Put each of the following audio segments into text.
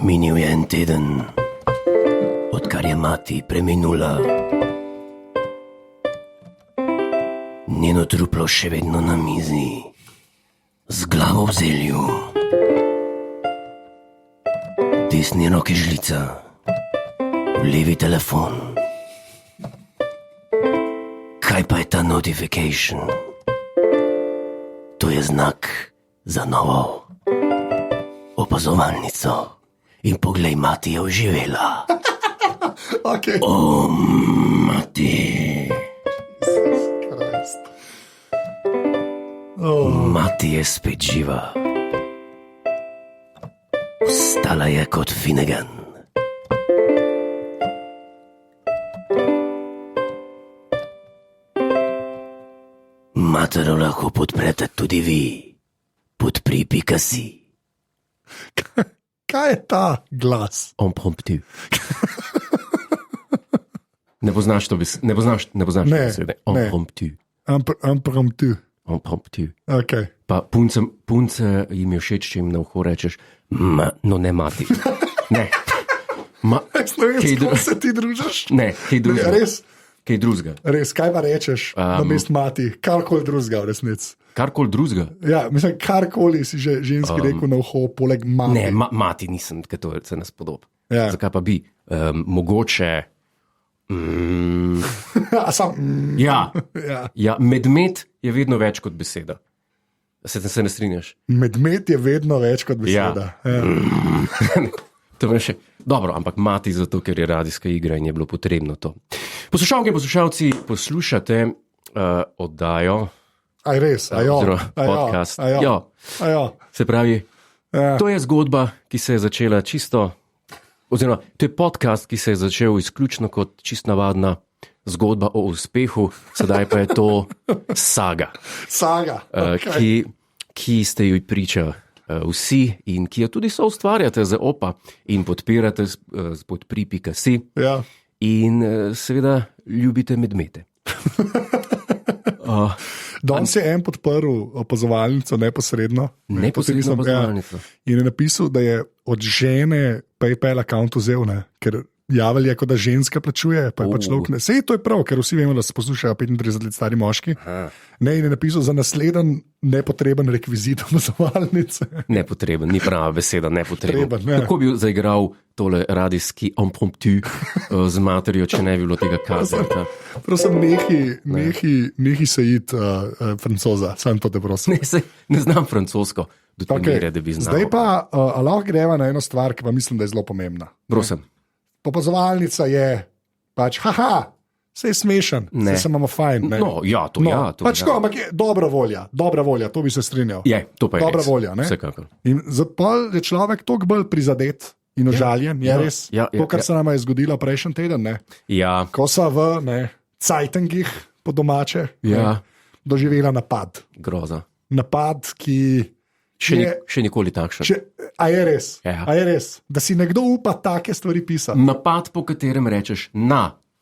Minil je en teden, odkar je mati preminula. Njeno truplo še vedno na mizi, z glavo v zelju. Desni roki žlica, v levi telefon. Kaj pa je ta notification? To je znak za novo opazovalnico. In poglej, mati je oživela. Okay. O, mati. Mati je spet živa. Vstala je kot Finnegan. Matero lahko podprete tudi vi. Podpri.si. Kaj je ta glas? Impromptu. Ne poznaš to besede? Ne poznaš Ne, besede? ne. Impromptu. Impromptu. Impromptu. Okay. Pa punce jim je všeč, če jim na uho rečeš, no ne mati. Ne. Slovensko se ti družiš? Ne, kaj drugega. Res, Kaj drugega. res, kaj pa rečeš na mestu mati? Karkoli drugega v resnici. Karkoli drugega. Ja, mislim, karkoli si že ženski rekel na uho, poleg mati. Ne, mati nisem, ker to se nas podoba. Ja. Zakaj pa bi? Mogoče. Ja. Ja, medmet je vedno več kot beseda. Se ne strinjaš? Medmet je vedno več kot beseda. Ja. To je še dobro, ampak mati zato, ker je radijska igra in je bilo potrebno to. Poslušalke in poslušalci, poslušate oddajo. Aj res, podcast. Ajo. Se pravi, to je zgodba, ki se je začela čisto, oziroma to je podcast, ki se je začel izključno kot čisto navadna zgodba o uspehu, sedaj pa je to saga. Saga. Okay. Ki ste jo priča vsi in ki jo tudi soustvarjate za opa in podpirate z podpri.si. Ja. In seveda ljubite medmete. Danes je en podprl opazovalnico neposredno. Neposredno opazovalnico. In je napisal, da je od žene PayPal account vzel, ne? Ker javlja je, kot da ženska plačuje, pa je pač človek ne. Sej to je prav, ker vsi vemo, da se poslušajo 35 let stari moški. Ne, in je napisal za nasleden nepotreben rekvizit opazovalnice. Nepotreben, ni prava beseda, nepotreben. Kako bi zaigral tole radijski impromptu z materijo, če ne bi bilo tega kazati? Prosim, nehi se iti francoza, sam to te prosim. Ne znam francosko, do te mere, da bi znal. Zdaj pa lahko greva na eno stvar, ki pa mislim, da je zelo pomembna. Prosim. Opazovalnica je pač, se je smešen, se imamo fajn. Ne? No, ja, to ja. To, pač to, ampak je dobra volja, to bi se strinjal. Je, to pa je dobra res. Volja, ne? Vsekakor. In zapol je človek toliko bolj prizadet in užaljen, je res. To, kar se nam je zgodilo prejšnji teden, ne? Ja. Ko so v cajtengih po domače doživela napad. Groza. Napad, ki... Še nikoli takšen. A je res? Ja. A je res? Da si nekdo upa take stvari pisati? Napad, po katerem rečeš,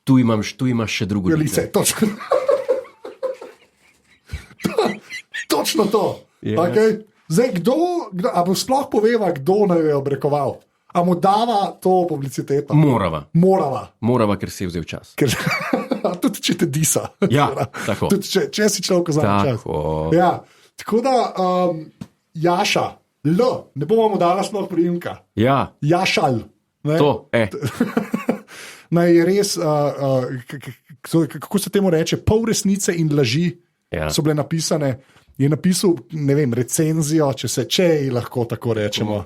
tu imaš še drugo lice. Točno to. Yeah. Okay. Zdaj, a bo sploh poveva, kdo naj je obrekoval? A mu dava to publiciteto? Morava, ker si je vzel čas. Tudi če te disa. Ja, tako. Tudi če si človek vzame čas. Ja. Tako da... Jaša, ne bomo mu dala sploh priimka. Ja. Jašal. Ne? To, Je res, kako se temu reče, pol resnice in laži so bile napisane. Je napisal, ne vem, recenzijo, če lahko tako rečemo,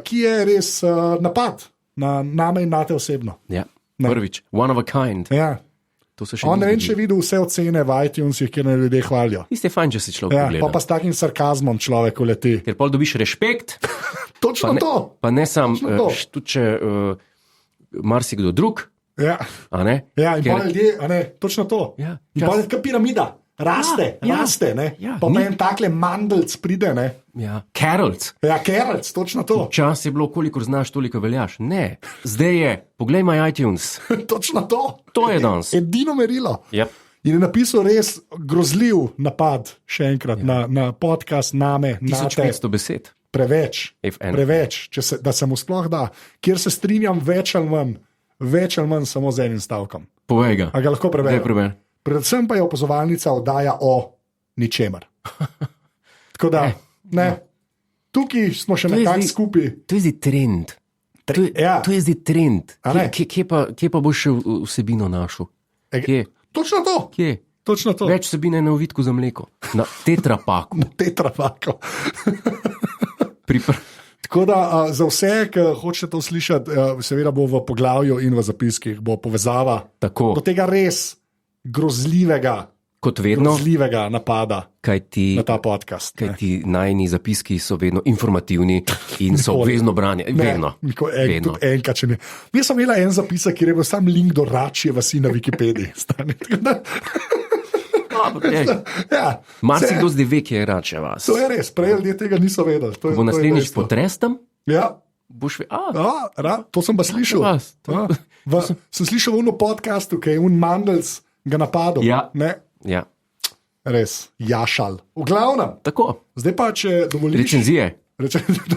ki je res napad na name in na te osebno. Ja, prvič, one of a kind. Ja. On ne vem, če videl vse ocene v iTunesih, kjer ne ljudje hvalijo. Isto je fajn, če si človek pogleda. Pa s takim sarkazmom človek uleti. Ker pol dobiš respekt. Točno to. Pa ne sam, tudi če marsikdo drug. Ja, in pa ljudje, točno to. Ja. In pa je kot piramida. Raste, ne? Ja, pa en takle mandelc pride, ne? Ja, Carolc. Ja, Carolc, točno to. Čas je bilo, kolikor znaš, toliko veljaš. Ne, zdaj je, poglej moj iTunes. Točno to. To je danes. Edino merilo. Yep. In je napisal res grozljiv napad, še enkrat, na podcast, name, na 1500 besed. Preveč, da se mu sploh da, kjer se strinjam več ali manj samo z enim stavkom. Povej ga. A ga lahko preberem? Predvsem pa je opazovalnica oddaja o ničemer. Tako da, tukaj smo še nekako skupaj. To je zdaj trend. To je zdaj trend. Kje pa boš še vsebino našel? Točno to. Kje? Točno to. Več vsebine na ovitku za mleko. Na tetrapaku. Na tetrapaku. Tako da za vse, ki hočete to slišati, seveda bo v poglavju in v zapiskih bo povezava do tega res grozljivega napada na ta podcast. Kajti najni zapiski so vedno informativni in so obvezno branje. Vedno. Enkrat, če ne. Jaz sem imela en zapisek, kjer je bil sam link do Račje vasi na Wikipediji. Marsikdo zdaj ve, kje je Račja vas. To je res, prej ljudje tega niso vedeli. Bo naslednjič potrestam? Ja. Boš to sem pa slišal. Sem slišal v enem podcastu, ki je Mandels ga napadel. Ja. Res, jašal. V glavnem. Tako. Zdaj pa, če dovoliš. Recenzije.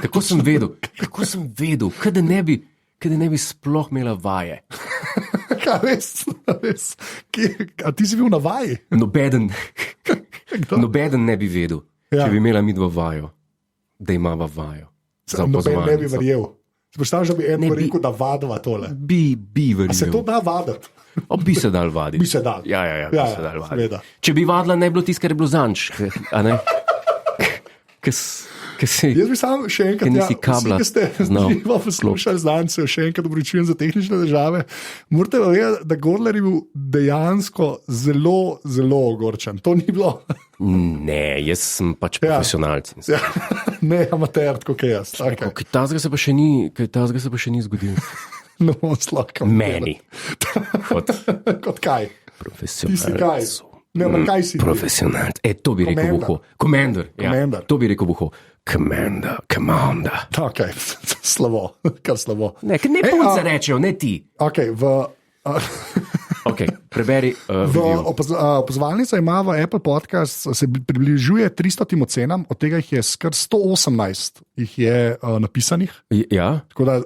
Kako sem vedel? Kaj da ne bi sploh imela vaje? Res. A ti si bil na vaji? Nobeden ne bi vedel, če bi imela midva vajo, da imava vajo. Noben ne bi verjel. Spoštaš, da bi en rekel, da vadva tole. Bi verjel. A se to da vaditi? Bi se dal vaditi. Bi se dal. Ja, bi se dal vaditi. Če bi vadila, ne bi bilo tisto, kar je bilo zanč. Jaz bi sam še enkrat, vsi, ki ste poslušali znance, še enkrat obričujem za tehnične težave. Morate vedeti, da Godler je bil dejansko zelo, zelo ogorčen. To ni bilo. Ne, jaz sem pač profesionalc. Ne, amater, tako kot jaz. Kaj tazga se pa še ni zgodil. No, slakam. Meni. Kot kaj? Profesionalc. Ti si kaj? Ne, kaj si? Profesionalc. To bi rekel Buho. Commander. To bi rekel Buho. Commander. Ok, slabo, kar slabo. Ne punce rečejo, ne ti. Ok, preberi. Opozovalnica ima v Apple Podcast, se približuje 300 ocenam, od tega jih je skar 118 napisanih. Ja. Tako da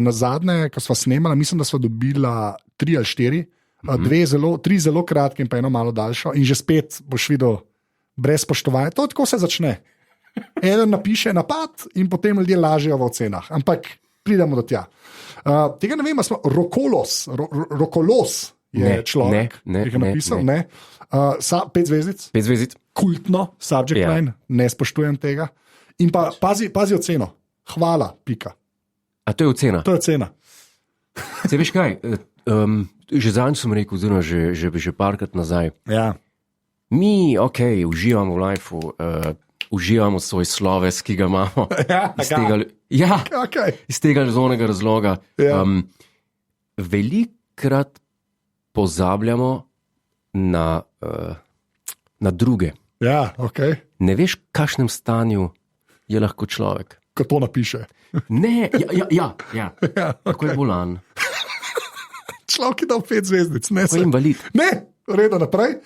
na zadnje, ko sva snemala, mislim, da sva dobila 3 ali 4, 3 zelo kratke in pa eno malo daljšo, in že spet boš videl brez spoštovanja. To tako se začne. Eden napiše napad in potem ljudje lažejo v ocenah, ampak pridemo do tja. Tega ne vem, smo Rokolos je človek, ki je napisal. 5 zvezdic. 5 zvezdic. Kultno, subject line, ne spoštujem tega. In pa pazi oceno. Hvala, pika. A to je ocena? To je ocena. Se veš kaj, že zanj sem rekel, oziroma že parkrat nazaj. Ja. Mi, uživamo v lifeu, uživamo svoj sloves, ki ga imamo. Iz tega razumnega razloga. Velikrat pozabljamo na druge. Ne veš, v kakšnem stanju je lahko človek. Ko to napiše. Ne, kako je bolan. Človek je dal 5 zvezdic, ne se. Invalid. Ne, redo naprej.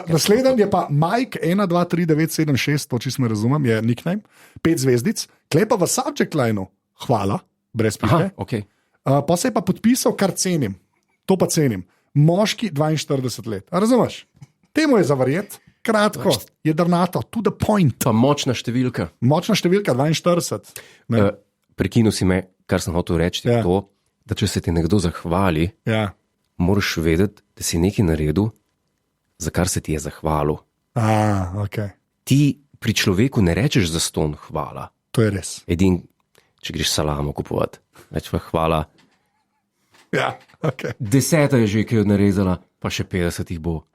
Naslednji je pa Mike 123976, to čisto razumem, je nickname, 5 zvezdic, klepa v subject lineu, hvala, brez pike. Pa se je pa podpisal, kar cenim, to pa cenim, moški 42 let. Razumeš? Temu je zavarjet, kratko, jedrnato, to the point. Pa močna številka. Močna številka 42. Prekinil si me, kar sem hotel reči, to, da če se ti nekdo zahvali, moraš vedeti, da si nekaj naredil, za kar se ti je zahvalil. Ti pri človeku ne rečeš zastonj hvala. To je res. Edin, če greš salamo kupovati, reč pa hvala. 10 je že, ki jo narezala, pa še 50 jih bo.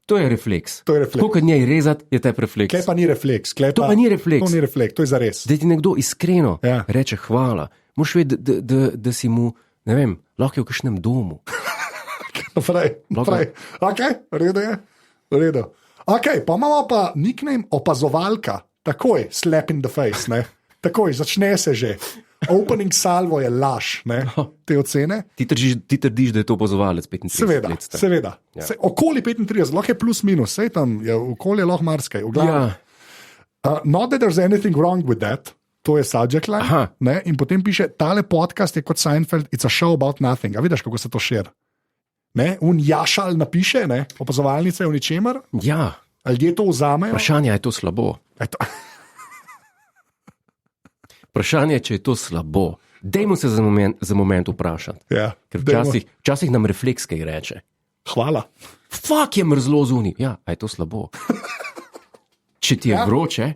To je refleks. Koliko njej rezati, je te refleks. Kaj pa ni refleks? To pa ni refleks. To ni refleks, to je zares. Da ti nekdo iskreno reče hvala. Moš vedeti, da si mu, ne vem, lahko je v kakšnem domu. Naprej. Redo je. Pa imamo pa nickname opazovalka. Takoj, slap in the face. Takoj, začne se že. Opening salvo je laž, ne, te ocene. Ti trdiš, da je to opazovalec 35 let. Seveda. Ja. Okoli 35, lahko je plus minus, sej tam je okolje lahko marsikaj. Ja. Not that there's anything wrong with that, to je subject line. Ne, in potem piše, tale podcast je kot Seinfeld, it's a show about nothing. A vidiš, kako se to širi? Jašal napiše, ne, opazovalnice v ničemer. Ja. Ljudje to vzamejo. Vprašanje je to slabo. Vprašanje je, če je to slabo. Dajmo se za moment vprašati. Ja, ker včasih nam refleks kaj reče. Hvala. Fak je mrzlo zunaj. Ja, a je to slabo? Če ti je vroče,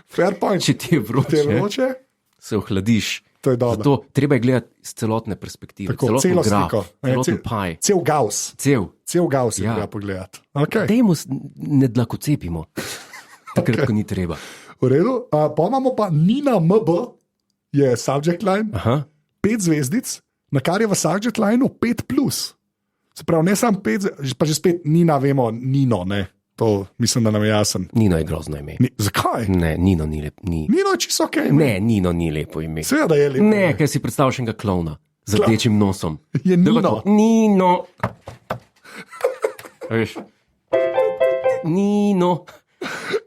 fair point. Če ti je vroče, se ohladiš. To je dobro. Zato treba je gledati z celotne perspektive. Tako, celotno graf, celoten paj. Cel gaus. Cel gaus je treba pogledati. Okay. Dajmo ne dlakocepimo. Takrat, ko ni treba. V redu. Pa imamo pa Nina MB, je subject line, 5 zvezdic, na kar je v subject lineu 5+. Se pravi, ne samo 5, pa že spet Nina, vemo, Nino, ne. To mislim, da nam je jasen. Nino je grozno ime. Zakaj? Ne, Nino ni lepo. Nino je čisto ok. Ne, Nino ni lepo ime. Seveda je lepo. Ne, kaj si predstavljaš enega klovna z rdečim nosom. Je Nino. Nino. Veš? Nino.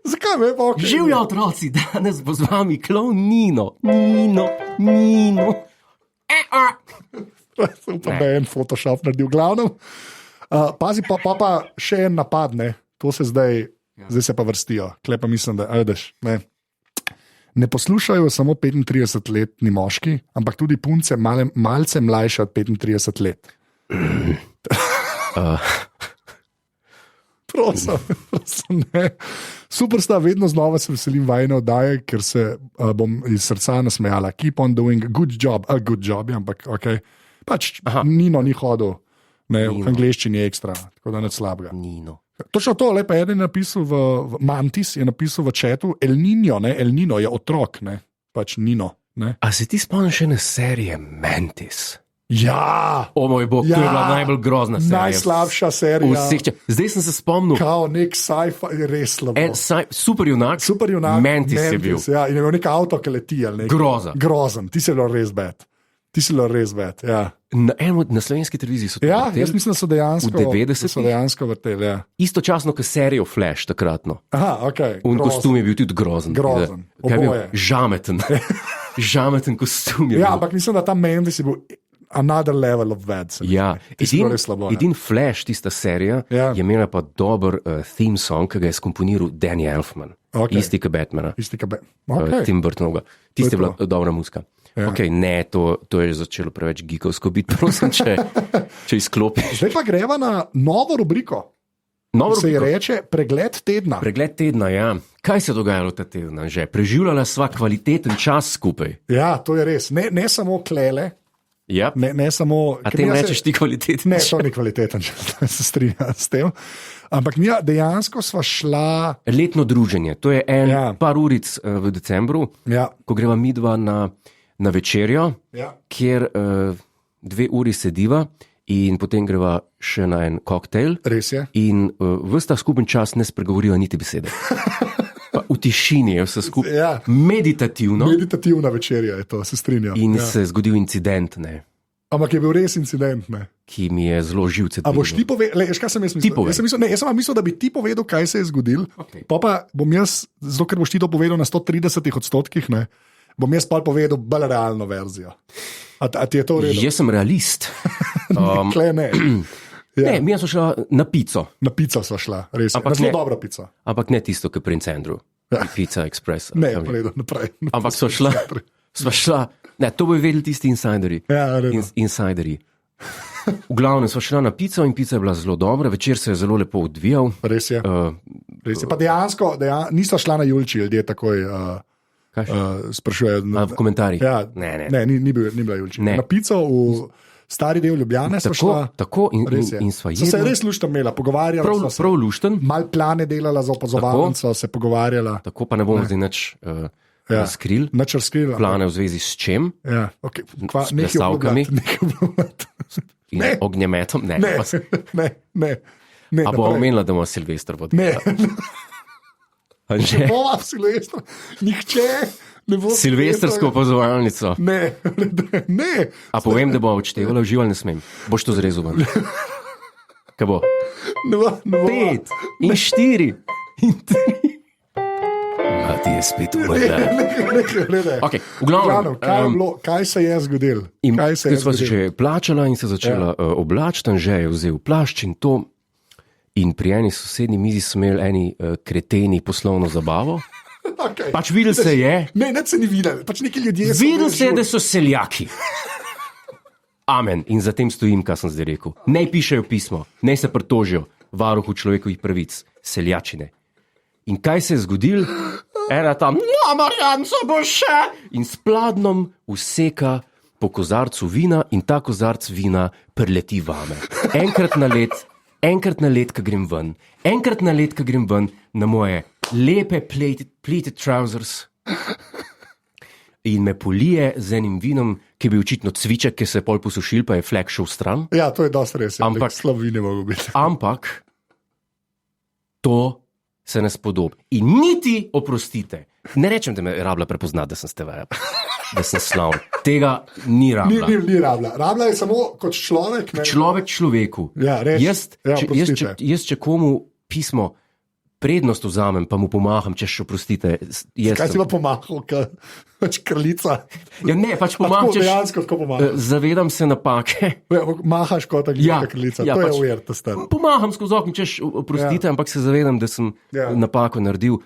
Zakaj me pa ok? Živjo otroci, danes bo z vami klovn Nino. Nino. Sem pa en Photoshop naredil, glavno. Pazi, pa še en napad, ne. To se zdaj se pa vrstijo. Klej pa mislim, da ne poslušajo samo 35-letni moški, ampak tudi punce malce mlajše od 35 let. Prosim, ne. Superstar, vedno znova se veselim vajne oddaje, ker se bom iz srca nasmejala. Keep on doing good job, ampak ok. Pač Nino ni hodil. Ne, v angleščini je ekstra, tako da ne slabega. Nino. Točno to, lepa eden je napisal v Mantis, je napisal v chatu, El Nino je otrok, ne, pač Nino. Ne. A se ti spomniš ene serije Mantis? Ja! O moj bog, to je bila najbolj grozna serija. Najslabša serija. Zdaj sem se spomnil. Kao nek sci-fi, res slabo. Superjunak, Mantis je bil. Ja, in je imel nek avto, ki leti. Grozen, ti si bilo res bad. Ja. Na slovenski televiziji so to vrteli. Jaz mislim, da so dejansko v 90-ih vrteli. Ja. Istočasno, kot serijo Flash takratno. Aha, ok. Kostum je bil tudi grozen. Žameten. Žameten kostum je bil. Ja, ampak mislim, da ta Mendes je bil another level of bad. Ja, edin Flash, tista serija, je imela pa dober theme song, ki ga je skomponiral Danny Elfman. Isti kot Batmana. Tim Burtonovega. Tista je bila dobra muzika. Ja. Okay, ne, to je začelo preveč geekovsko biti, prosim, če izklopiš. Zdaj pa greva na novo rubriko. Se je reče Pregled tedna. Pregled tedna, ja. Kaj se je dogajalo ta tedna že? Preživljala sva kvaliteten čas skupaj. Ja, to je res. Ne samo klele. Yep. Ne samo... A ti rečeš ti kvaliteten? Ne, to ni kvaliteten, če se strinjam s tem. Ampak mi dejansko sva šla... Letno druženje. To je par uric v decembru, ko greva midva na večerjo, kjer 2 uri sediva in potem greva še na en koktejl. Res je. In ves ta skupen čas ne spregovorijo niti besede. Pa v tišini je vse skupaj. Meditativno. Meditativna večerja je to, se strinjam. In se je zgodil incident, ne. Ampak je bil res incident, ne. Ki mi je zelo živce. A boš ti povedal, kaj sem jaz mislil? Jaz sem mislil, da bi ti povedal, kaj se je zgodil. Okay. Pa bom jaz, zato ker boš ti to povedal na 130%, ne. Bom jaz pa povedal bolj realno verzijo. A ti je to v redu? Jaz sem realist. Ne. Ja. Ne, mi smo šla na pico. Na pico smo šla, res. Na zelo dobro pico. Ampak ne tisto, ki je pri Incendru. Pizza Express. Ne, naprej. Ampak smo šla, ne, to bojo vedeli tisti insideri. Ja, insideri. V glavnem smo šla na pico in pica je bila zelo dobra, večer se je zelo lepo odvijal. Res je. Res je. Pa dejansko nismo šla na Julči, ljudje takoj sprašujejo. V komentarjih? Ja, ne, ni bila Julči. Na pico v stari del Ljubljane smo šla. Tako in sva jedla. So se res luštno imela, pogovarjala smo se. Prav lušten. Mal plane delala za opazovalnico, se pogovarjala. Tako pa ne bomo zdaj nič razkrili. Nič razkrili. Plane v zvezi s čem? Ja, ok. S plesalkami. In ognjemetom? Ne. A bo omenila, da ima Silvester vod? Ne. Bova Silvestra. Nihče Silvestrsko opazovalnico. Ne. A povem, da bo odštevala v žival, ne smem. Boš to zrezal ven. Kaj bo? Ne bo. 5 in 4 in 3. A ti je spet umrla. Okay, v glavnem, kaj se je zgodilo? Sva se že plačala in se začela oblačiti, že je vzel plašč in to. In pri eni sosednji mizi so imeli eni kreteni poslovno zabavo. Okay. Pač videl se je. Ne se ni videl. Pač neki ljudje so. Videl se je, da so seljaki. Amen. In za tem stojim, kar sem zdaj rekel. Naj pišejo pismo, naj se pritožijo varuhu človekovih pravic, seljačine. In kaj se je zgodilo? Ena tam, Marjanco bo še! In s pladnom useka po kozarcu vina in ta kozarc vina preleti vame. Enkrat na let, ko grem ven. Enkrat na let, ko grem ven na moje lepe pleated trousers in me polije z enim vinom, ki je bil očitno cviček, ki se je pol posušil, pa je flek šel stran. Ja, to je dosti res. Ampak slab vin je mogel biti. Ampak to se ne spodobi. In niti, oprostite, ne rečem, da me je rabila prepoznati, da sem stevaja, da sem slavn. Tega ni rabila. Ni rabila. Rabila je samo kot človek. Ne? Človek človeku. Ja, res. Jaz, če komu pismo prednost vzamem, pa mu pomaham, če še oprostite. Kaj si pa pomahal, pač kraljica? Ja, ne, pač pomaham, če dejansko tako pomaham. Zavedam se napake. Ja, mahaš kot angliška kraljica, to je ujert, to star. Pomaham skozi okno, če še oprostite, ampak se zavedam, da sem napako naredil.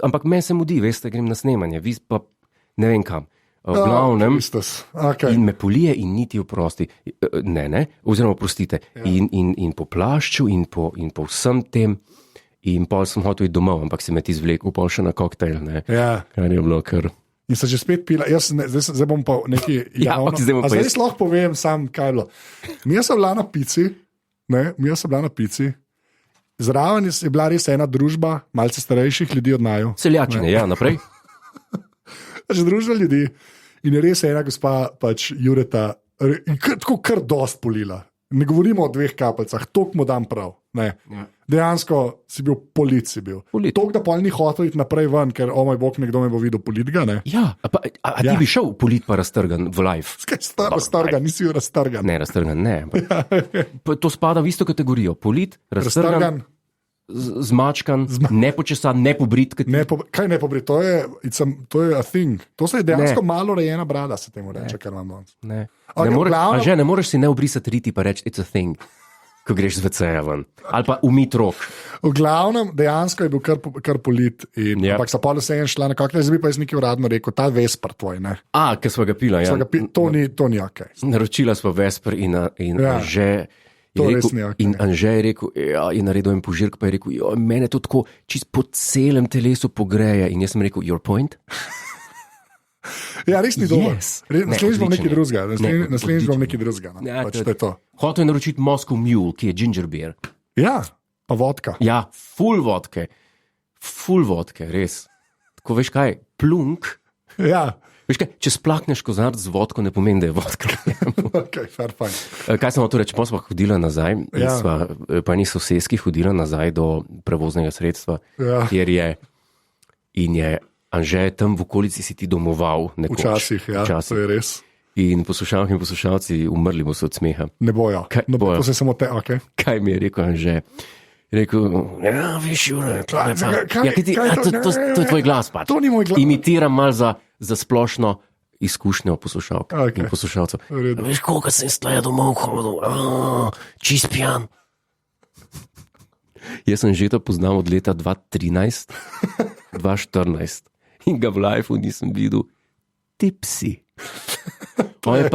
Ampak meni se mudi, veste, grem na snemanje, vi pa ne vem kam. V glavnem, in me polije in niti oprosti. Ne, oziroma oprostite. In po plašču in po vsem tem. In pol sem hotel iti domov, ampak si me ti zvlekel pol še na koktajl, ne? Ja. Kar je bilo kar. In se že spet pila, zdaj bom pa nekaj javno. Zdaj lahko povem sam, kaj je bilo. Mi sem bila na pici, zraven je bila res ena družba, malce starejših ljudi od naju. Seljačine, ja, naprej. Že družba ljudi in je res ena gospa, pač Jureta, in tako kar dost polila. Ne govorimo o 2 kapljicah, toliko mu dam prav. Ja. Dejansko si bil polit. Toliko, da pol ni hotel iti naprej ven, ker, o moj bog, nekdo me bo videl politga. Ne? Ja, a ti bi šel polit pa raztrgan v live? Raztrgan, nisi raztrgan. Ne, raztrgan, ne. To spada v isto kategorijo. Polit, raztrgan. Zmačkan, nepočesan, nepobrit. Kaj nepobrit? To je a thing. To se je dejansko malo rejena brada, se temu reče, kar imam danes. Ne. Ne moreš si ne obrisati riti pa reči, it's a thing, ko greš z WC-ja ven. Ali pa umit rok. V glavnem, dejansko je bil kar polit. Ampak so pa vse en šla na koktajl, zdaj bi pa jaz nekaj uradno rekel, ta vesper tvoj, ne? Ker smo ga pila, ja. To ni ok. Naročila smo vesper in že... In Anže je rekel, je naredil en požirk, pa je rekel, mene to tako čist po celem telesu pogreje. In jaz sem rekel, your point? Ja, res ni dobro. Naslednjič bom nekaj drugega. Naslednjič bom nekaj drugega. Hotel je naročiti Moscow Mule, ki je ginger beer. Ja, pa vodka. Ja, full vodke, res. Tako veš kaj, plunk. Ja. Veš kaj, če splakneš kozarc z vodko, ne pomeni, da je vodka. Okay, kaj sem to reči, pa smo hodila nazaj, pa ni sosedski hodila nazaj do prevoznega sredstva, kjer je in je Anže tam v okolici si ti domoval nekoč. Včasih, to je res. In poslušalke in poslušalci umrli bo se od smeha. Ne bojo. To se samo okay. Kaj mi je rekel Anže? Rekel, ja, veš, Jure, to je tvoj glas pač. To ni moj glas. Imitiram malo za splošno izkušnjo poslušalk in poslušalcev. Veš, koliko sem stajal domov, čist pijan. Jaz sem že to poznal od leta 2013, 2014 in ga v liveu nisem videl tipsi. On je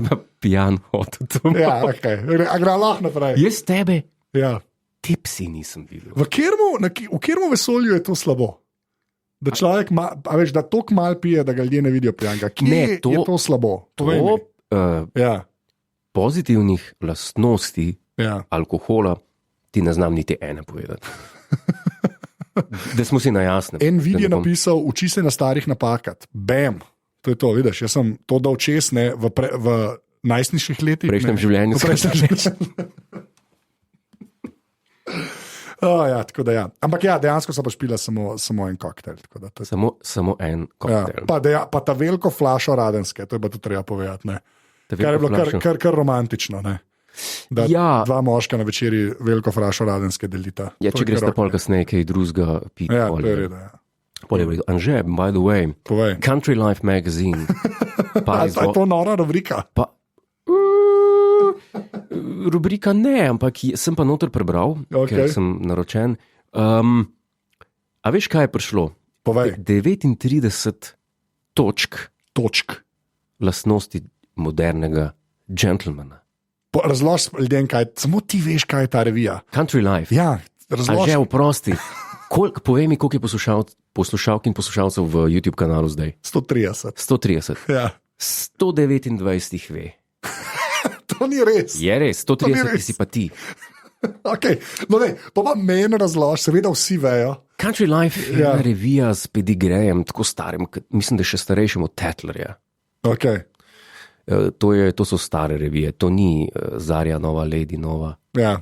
pa pijan hotel domov. Ja, okej. A gre lahko naprej. Jaz tebe? Ja. Tipsi nisem videl. V katerem vesolju je to slabo? Da človek, da toliko mal pije, da ga ljudje ne vidijo pijanega. Je to slabo? Pozitivnih lastnosti alkohola ti ne znam niti ene povedati. Da smo si na jasnem. En vid je napisal, uči se na starih napakah. Bam! To je to, vidiš, jaz sem to dal čez v najstniških letih. V prejšnjem življenju. Ja, tako da ja. Ampak ja, dejansko sem pa špila samo en koktajl. Samo en koktajl. Pa ta veliko flašo radenske, to je pa tudi treba povedati. Ne? Kar je bilo kar romantično. Ne? Da dva moška na večeri veliko flašo radenske delita. Ja, če greš pol kasneje, kaj drugega piti. Ja, to je reda. Anže, by the way, povej. Country Life Magazine. Je to nora rubrika? Rubrika ne, ampak sem pa noter prebral, ker sem naročen. A veš, kaj je prišlo? Povej. 39 točk lastnosti modernega gentlemana. Razloži ljudem, samo ti veš, kaj je ta revija. Country Life. Ja, razloži. Že oprosti. Povej mi, koliko je poslušalk in poslušalcev v YouTube kanalu zdaj? 130. 130. Ja. 129 jih ve. To ni res. Je res, 130 si pa ti. Okay. No, pa meni razloži, seveda vsi vejo. Country Life je revija s pedigrejem, tako starim, mislim, da je še starejšim od Tetlerja. Okay. To so stare revije, to ni Zarja Nova, Lady Nova. Ja.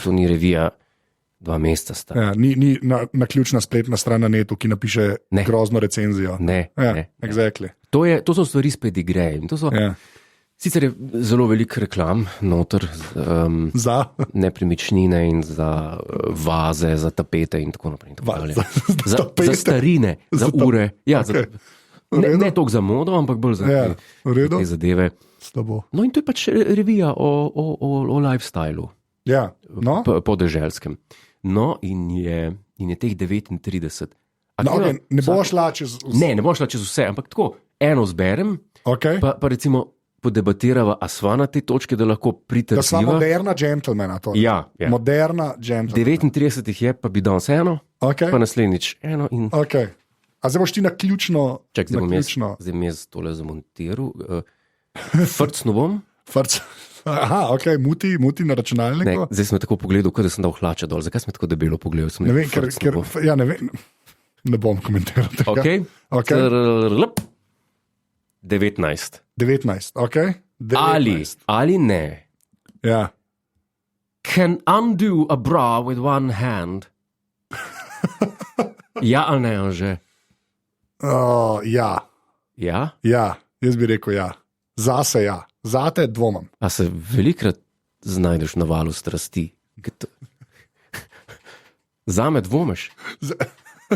To ni revija 2 meseca stara. Ja, ni naključna spletna stran na netu, ki napiše grozno recenzijo. Ne. Exactly. To so stvari s pedigrejem. Sicer je zelo veliko reklam noter za nepremičnine in za vaze, za tapete in tako naprej. Za starine, za ure. Ja, ne toliko za modo, ampak bolj za te zadeve. No in to je pač revija o lifestylu. Ja, no. Podeželskem. No in je teh 39. Ne bo šla čez vse. Ne bo šla čez vse, ampak tako, eno zberem, pa recimo podebatirava, a sva na te točke, da lahko pritrdiva. Da sva moderna džentlmena. Ja. Moderna džentlmena. 39 jih je, pa bi danes eno, pa naslednjič eno. A zdaj boš ti na ključno... Zdaj bom jaz tole zamontiral. Frcno bom. Aha, muti na računalniku. Zdaj sem tako pogledal, kot da sem dal hlače dol. Zakaj sem tako debelo pogledal? Ne vem, ne bom komentiral tega. Ok. 19. 19, ok. 19. Ali ne. Ja. Can undo a bra with one hand. Ja ali ne, Anže? Ja. Ja? Ja, jaz bi rekel ja. Zase ja. Zate dvomam. A se velikrat znajdeš na valu strasti? Zame dvomiš?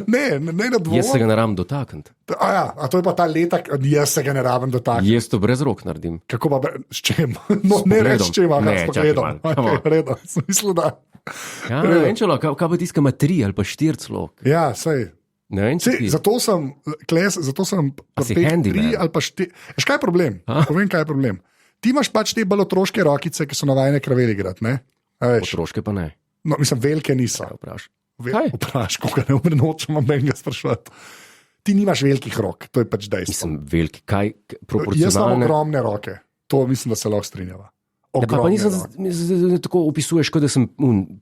Ne na dvom. Jaz se ga ne rabim dotakniti. A to je pa ta letak, jaz se ga ne rabim dotakniti. Jaz to brez rok naredim. Kako pa, s čem? No, ne reč, če imam, s pogledom. Redo, smislu da. Ja, ne vem, čelo, kaj pa tiskama 3 ali pa 4 celo. Ja, sej. Ne vem, če ti. Zato sem 3 ali pa 4. Veš, kaj je problem? Povem, kaj je problem. Ti imaš pač te bolj otroške rokice, ki so navajene kraveli igrati, ne? Otroške pa ne. No, mislim, velike niso. Vpraš, koga ne umrenočam, imam ga sprašovati. Ti nimaš velikih rok, to je pač dejstvo. Mislim, veliki, kaj proporcionalne? Jaz imam ogromne roke, to mislim, da se lahko strinjava. Pa nisem tako opisuješ, kot da sem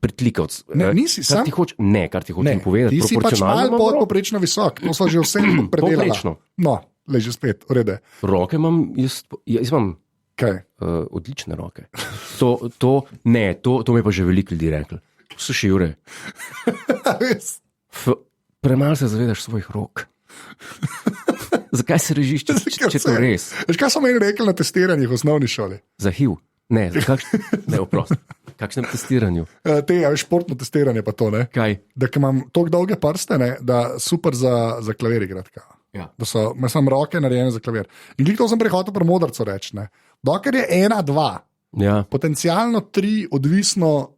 pritlikavc. Ne, nisi sam. Kar ti hočem povedati. Ti si pač malo podpoprečno visok, to so že vse predelala. Poprečno. No, leži spet, urede. Roke imam, jaz imam odlične roke. To mi je pa že veliko ljudi rekli. Slušaj, Jure, premalo se zavedaš svojih rok. Zakaj se režiš, če to res? Veš, kaj so meni rekli na testiranjih v osnovni šoli? Za HIV? Ne, oprosti. Kakšnem testiranju? Športno testiranje pa to, ne? Kaj? Da imam toliko dolge prste, ne, da super za klavir igrati. Ja. Da so roke narejene za klavir. In to sem prehotel pri modrcu reči. Dokler je 1, 2, potencialno 3, odvisno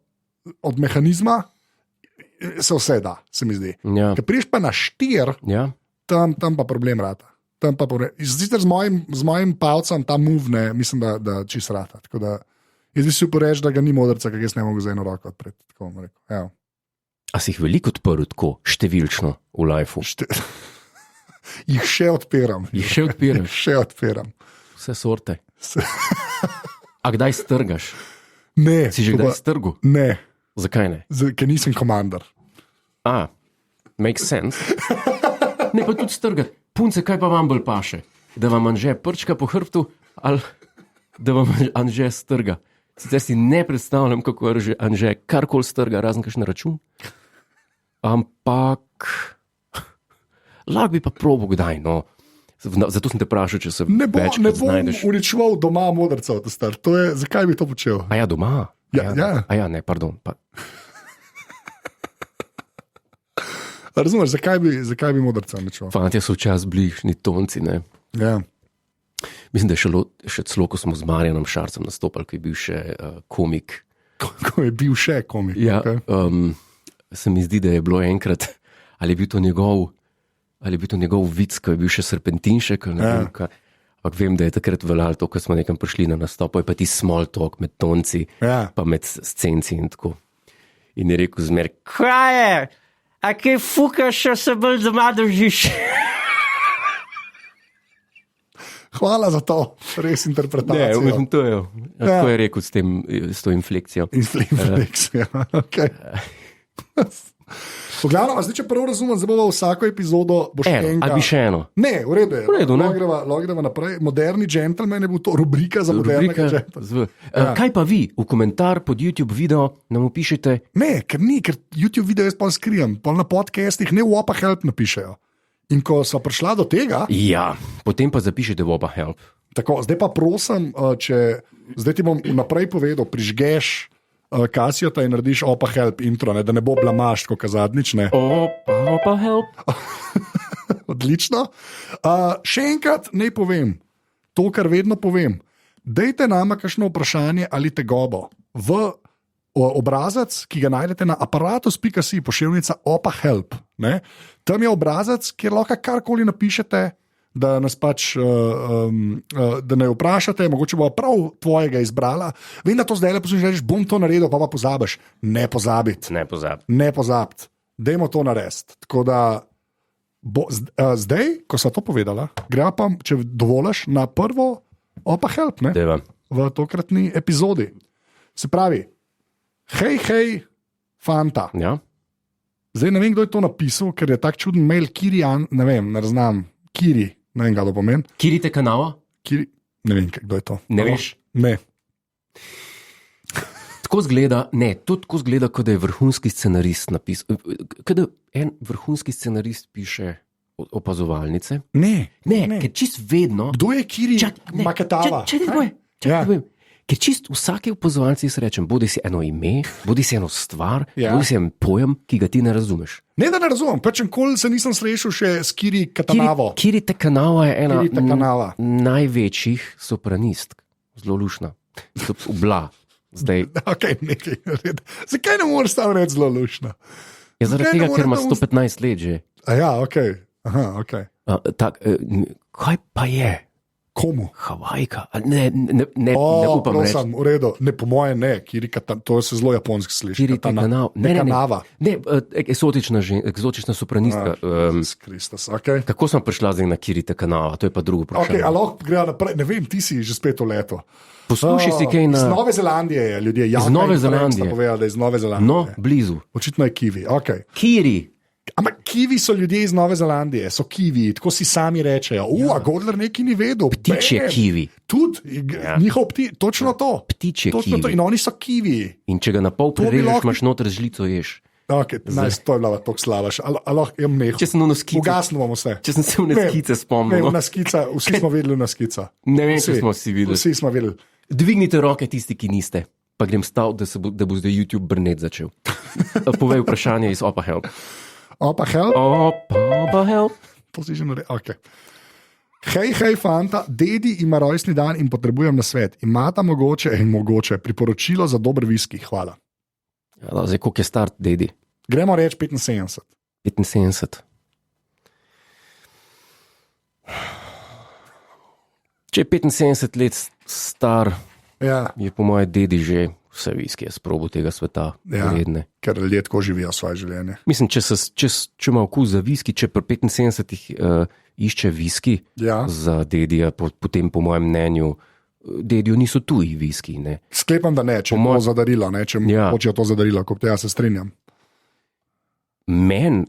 od mehanizma, se vse da, se mi zdi. Ja. Ker priješ pa na 4, tam pa problem rata. Zdaj z mojim palcem ta move, mislim, da čist rata. Tako da jaz bi si uporeč, da ga ni modrca, kak jaz ne mogu za eno roko odpreti. Ja. A si jih veliko odprl tako številčno v lifeu? Jih še odpiram. Še odpiraš? Še odpiram. Vse sorte. A kdaj strgaš? Ne. Si že kdaj strgal? Ne. Zakaj ne? Ker nisem komandar. Makes sense. Ne pa tudi strgati. Punce, kaj pa vam bolj paše? Da vam Anže prčka po hrbtu ali da vam Anže strga? Sicer si ne predstavljam, kako je Anže karkoli strga, razen kakšen račun. Ampak lahko bi pa probo kdaj, no. Zato sem te vprašal, če se ne bom znajdeš. uničeval doma modrca. Zakaj bi to počel? A ja, doma? Ja. A ja, ne, pardon. Razumeš, zakaj bi modrca uničeval? Fantje so včasih bližnji tonci, ne. Ja. Mislim, da je še celo, ko smo z Marjanom Šarcem nastopali, ko je bil še komik. Ko je bil še komik. Ja, okay. Se mi zdi, da je bilo enkrat, ali je bil to njegov vic, ko je bil še Serpentinšek. Ampak vem, da je takrat veljalo to, ko smo nekam prišli na nastop, je pa ti small talk med tonci, pa med scenci in tako. In je rekel zmer, kaj je? A kaj fukaš, še se bolj doma držiš? Hvala za to, res interpretacijo. Ne, to je, tako je rekel s to inflekcijo. Inflekcija, okej. Poglavno, zdaj, če prvo razumem, zdaj bomo vsako epizodo Ali bi še eno? Ne, v redu je. Lahko greva naprej. Moderni džentelmen je bil to rubrika za modernega džentelmena. Kaj pa vi? V komentar pod YouTube video nam pišete? Ne, ker YouTube video jaz pa skrijem. Pol na podcastih ne v Opa Help napišejo. In ko so prišla do tega... Ja, potem pa zapišete v Opa Help. Tako, zdaj pa prosim, zdaj ti bom naprej povedal, prižgeš Casijota in narediš Opa Help intro, ne, da ne bo blamaš, kot zadnjič. Opa Help. Odlično. Še enkrat naj povem, to, kar vedno povem. Dajte nama kakšno vprašanje ali tegobo v obrazac, ki ga najdete na aparatus.si, pošiljnica Opa Help. Ne? Tam je obrazac, kjer lahko karkoli napišete, da nas pač da ne vprašate, mogoče bo prav tvojega izbrala. Vem, da to zdaj lepo rečeš, bom to naredil, pa pozabiš. Ne pozabiti. Ne pozabiti. Dajmo to narediti. Tako da zdaj, ko sem to povedala, greva pa, če dovoliš, na prvo Opa Help, ne? V tokratni epizodi. Se pravi, hej, fanta. Ja. Zdaj ne vem, kdo je to napisal, ker je tak čuden mail, Kirijan, ne vem, ne znam, Kiri, ne vem, kaj to pomeni. Kirite kanala? Ne vem, kdo je to. Ne veš? Ne. Tako zgleda, kot da je vrhunski scenarist napisal. Kot da en vrhunski scenarist piše opazovalnice. Ne, ker čist vedno... Kdo je Kiri Maketava? Čakaj, ker čist vsake opazovalnice jaz rečem, bodi si eno ime, bodi si eno stvar, bodi si en pojem, ki ga ti ne razumeš. Ne, da ne razumem, pač enkoli se nisem srečal še s Kiri Katanavo. Kirite kanala je ena največjih sopranistk. Zelo lušna. Obla. Zdaj. Okay, zakaj ne moreš tam reči zelo lušna? Ja, zaradi tega, ker ima 115 let že. Ja, okej. Okay. Kaj pa je? Komu? Havajka. Ne upam reči. V redu. Ne, po moje ne. To se zelo japonski sliši. Kirite kanal. Ne, eksotična sopranistka. Kristus, okay. Kako sem prišla zdaj na Kirite kanala? To je pa drugo vprašanje. Okay, lahko gre naprej. Ne vem, ti si že spet v leto. Poslušaj si kaj na... Iz Nove Zelandije je ljudje. Iz Nove Zelandije. Povedal, da je iz Nove Zelandije. No, blizu. Očitno je kiwi. Okay. Kiri. Ampak kiwi so ljudje iz Nove Zelandije, so kiwi, tako si sami rečejo. A Godler neki ni vedel. Ptičje kiwi. Tudi, njihov točno to. Ptičje kiwi. To. In oni so kiwi. In če ga na pol prerežeš, imaš noter žlico ješ. Okay, to je bilo tako slavaš. Če sem v skice. Ugasnimo bomo vse. Če sem se v skice spomnil. Vsi smo videli na skica. Ne vem, če smo vsi videli. Vsi smo videli. Dvignite roke tisti, ki niste. Pa grem stav, da bo zdaj YouTube brnet začel. Povej vprašanje iz Opa Help. Opa Help? Opa Help. To si že naredil. Okay. Hej, fanta, dedi ima rojstni dan in potrebujem nasvet. Imata mogoče priporočilo za dober viski? Hvala. Ja, zdaj, koliko je star dedi? Gremo reči 75. 75. Če je 75 let star, je po mojem dedi že vse viskije sprobil tega sveta. Vredne. Ker ljudje tako živijo svoje življenje. Mislim, če ima okus za viski, če pri 75 išče viski za dedija, potem po mojem mnenju dedijo niso tuji viski. Ne? Sklepam, da ne, če bo zadarilo, ne, če hočejo to zadarilo, kot jaz se strinjam.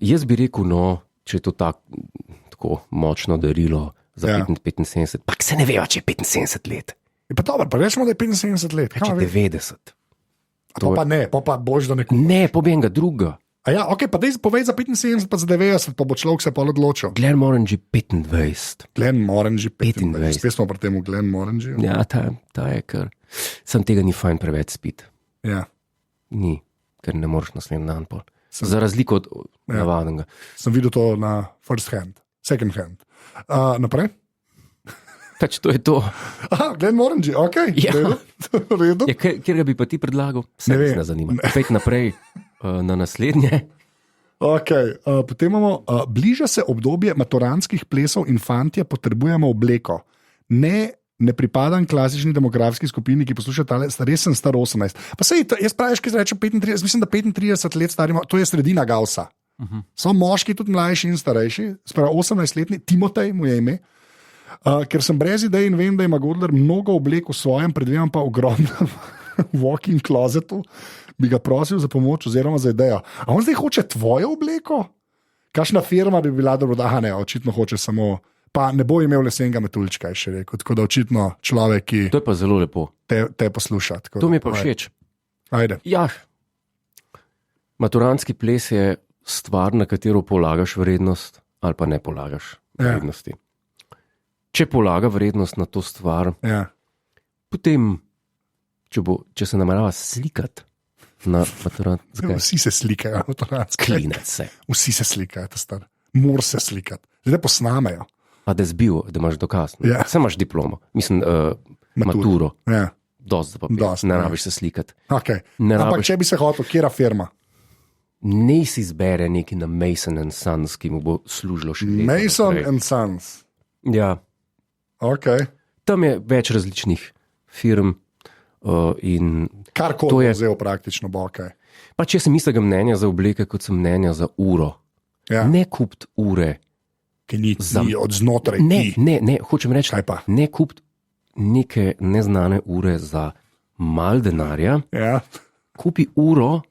Jaz bi rekel, no, če je to tako močno darilo za 75, pa se ne veva, če je 75 let. Pa dobro, pa rečemo, da je 75 let. Reči 90. Pa ne, pa boš da neko. Ne, pobijem ga druga. A ja, ok, pa dej povej za 75, pa za 90, pa bo človek se pa odločil. Glenmorangie 25. Glenmorangie 25. Spet smo pri tem Glenmorangie. Ja, ta je kar. Sam tega ni fajn preveč spiti. Ja. Ni, ker ne moreš naslednji dan pol. Za razliko od navadnega. Sem videl to na first hand, second hand. Naprej? Pač to je to. Aha, Glenmorangie, ok. Ja. Redu. Ja, kjer ga bi pa ti predlagal? Se Ne vem. ne zanima. Pet naprej na naslednje. Okay, potem imamo, bliža se obdobje maturantskih plesov in fantje potrebujemo obleko. Ne pripadam klasični demografski skupini, ki posluša tale, res sem star 18. Pa sej, jaz praviš, ki rečem 35, mislim, da 35 let starimo, to je sredina Gaussa. So moški, tudi mlajši in starejši, sprav 18-letni, Timotej mu je ime. Ker sem brez idej in vem, da ima Godler mnogo oblek v svojem, predvidevam pa ogromnem walk-in closetu, bi ga prosil za pomoč oziroma za idejo. A on zdaj hoče tvojo obleko? Kakšna firma bi bila dobro, da ne, očitno hoče samo, pa ne bo imel lesenega metuljčka, je še rekel, tako da očitno človek, ki To je pa zelo lepo. te posluša. To mi je pa všeč. Ajde. Ja, maturantski ples je stvar, na katero polagaš vrednost ali pa ne polagaš vrednosti. Če polaga vrednost na to stvar, Ja. potem, če se namerava slikati na maturant, zakaj? Vsi se slikajo, Klinec se. vsi se slikajo, ta star. Mor se slikati, zdaj posnamejo. A da zbil, da imaš dokaz. Ne? Ja. Saj imaš diplomo, mislim, maturo. Ja. Dost za papir. Dost, Ne ja. rabiš se slikati. Okay. Ne Ampak rabiš- če bi se hotel, kjera firma? Ne si izbere neki na Mason & Sons, ki mu bo služilo še leta Mason naprej. and Sons. Ja, Okay. tam je več različnih firm in Kar To koli je- je vzel praktično, bo ok. pa če sem istega mnenja za obleke, kot sem mnenja za uro. Ja. Ne kupiti ure. Ki ni, Za- ni od znotraj Ne, ti. ne, hočem reči, Kaj pa? ne kupiti neke neznane ure za mal denarja, Ja. kupi uro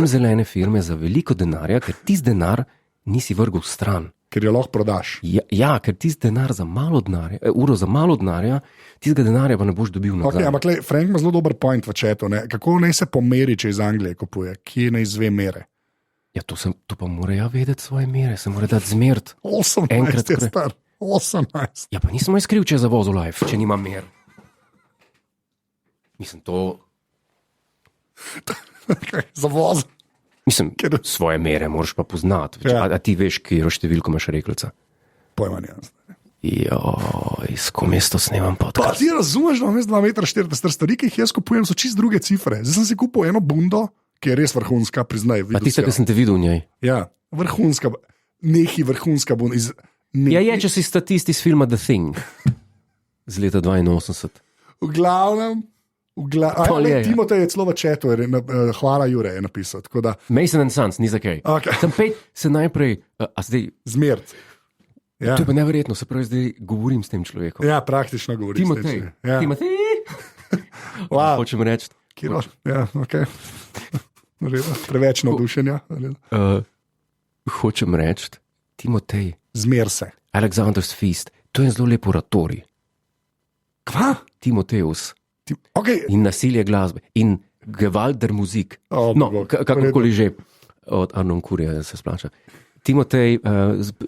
zelene firme za veliko denarja, ker tisti denar nisi vrgel stran. Ker jo lahko prodaš. Ja, ker tisti denar za malo denarja, uro za malo denarja, tistega denarja pa ne boš dobil nazaj. Okay, ampak lej, Frank ima zelo dober point v četu. Ne? Kako naj se pomeri, če iz Anglije kupuje, kje naj izve mere? Ja, to pa mora ja vedeti svoje mere, se mora dati zmert. 18 Enkrat je kre- star. 18. Ja, pa nisem jaz kriv, če je zavozil life, če nima mer. Mislim, to. Okay, za voz. Mislim, Ker- svoje mere moraš pa poznati. Ja. A ti veš, kje številko imaš rekelca? Pojma ne. Joj, s kom jaz to snemam Pa podcast? ti razumeš, da imam 2,40 m stvari, ki jih jaz kupujem, so čist druge cifre. Zdaj sem si kupil eno bundo, ki je res vrhunska, priznaj. A tista, ki sem te videl v njej? Ja, vrhunska, neki vrhunska bunda. Ja, je, če si statist iz filma The Thing z leta 82. V glavnem, Pol je, ja. Timotej je celo v četu, hvala Jure je napisal. tako da Mason & Sons, ni za kaj. Okay. Tam pej se najprej, a zdaj, Zmert. Ja. to je pa neverjetno, se pravi, zdaj govorim s tem človekom. Ja, praktično govoriš. Timotej, Ja. Timotej. Wow. Hočem reči, Kiro, ja, okay. Preveč navdušenja. hočem reči, Timotej, Zmer se. Alexander's Feast, to je zelo lep oratorij. Kva? Timoteus Okay. in nasilje glasbe in Gewalt der Musik. Oh, No, bog. kakorkoli že, od Arnon Kurja se splača. Timotej,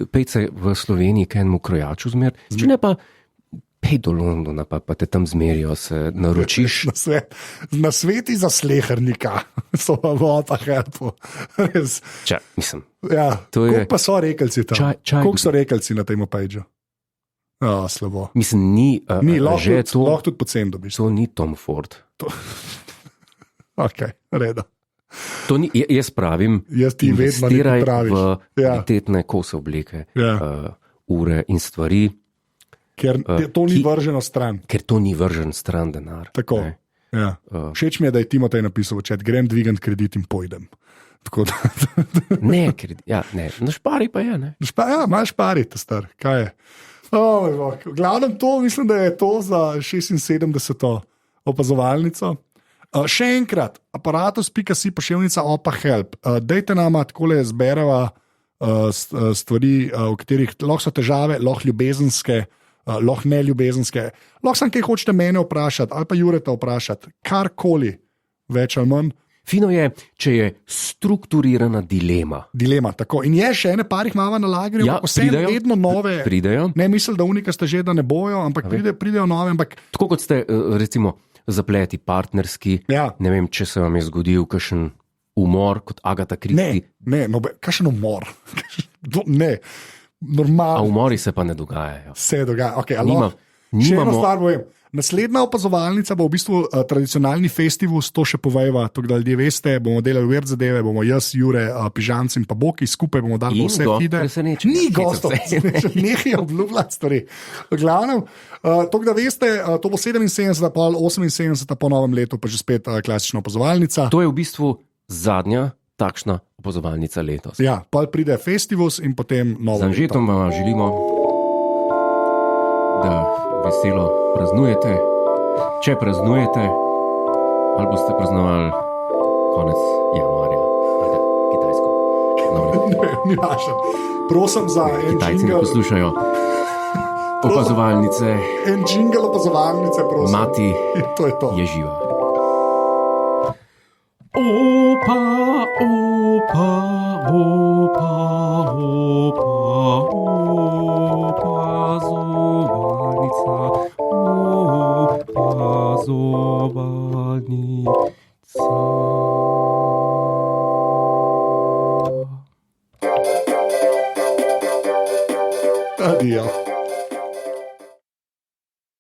pejce v Sloveniji, kaj enemu krojaču zmer, če ne pa pej do Londona, pa te tam zmerijo, se naročiš. Na sveti za slehernika so v votah helpu. Res. Mislim, Ja. To je- Koliko pa so rekelci tam? Čaj- Koliko so rekelci na tem pageu? Slabo. ni, Ni, že lahko tudi pocen dobiš. to ni Tom Ford. Okay, reda. To ni, jaz pravim, Jaz ti vedno investiraj nekaj praviš. v Ja. kvalitetne kose obleke, Ja. ure in stvari, Ker to ni vrženo stran. ker to ni vržen stran denar. Tako. Ne. Ja. Všeč mi je, da je Timotej napisal v čat, grem dvigant kredit in pojdem. Tako da, Ne, ker ne, na špari pa je. Ne. ja, imaš pariti, star, kaj je. V glavnem to, mislim, da je to za 76. opazovalnico. Še enkrat, aparatus.si pošiljnica opa help. Dajte nama takole zbereva stvari, v katerih lahko so težave, lahko ljubezenske, lahko ne ljubezenske, lahko sem kaj hočete mene vprašati, ali pa Jureta vprašati, karkoli, več ali manj. Fino je, če je strukturirana dilema. Dilema, tako. In je še ene parih mava na lagerju, Ja, vse vedno nove. Pridejo. Ne mislim, da unika ste že, da ne bojo, ampak pridejo nove. Ampak... Tako kot ste, recimo, zapleti partnerski. Ja. Ne vem, če se vam je zgodil kakšen umor kot Agatha Christie. Ne, kakšen umor. Ne, normalno. A umori se pa ne dogajajo. Se dogaja. Okay, Nimamo... Še eno stvar povem. Naslednja opazovalnica bo v bistvu tradicionalni festival, to še povejva, tako da ljudje veste, bomo delali weird zadeve, bomo jaz, Jure, Pižanc in pa Boki, skupaj bomo dali vse fide. Ni gostov, nekaj obljubljati stvari. V glavnem, tako da veste, to bo 77, pa 78 po novem letu, pa že spet klasična opazovalnica. To je v bistvu zadnja takšna opazovalnica letos. Ja, pa pride festival in potem novo. Z Anžetom vam želimo, da veselo praznujete. Če praznujete, ali boste praznovali konec januarja, ali kitajsko. Ni vaše. Prosim za en jingle. Kitajci ne poslušajo. Opazovalnice. En jingle opazovalnice, prosim. Mati to je, to. Je živa. Opa, opa, opa, opa, opazovalnica, opazovalnica. Adijo.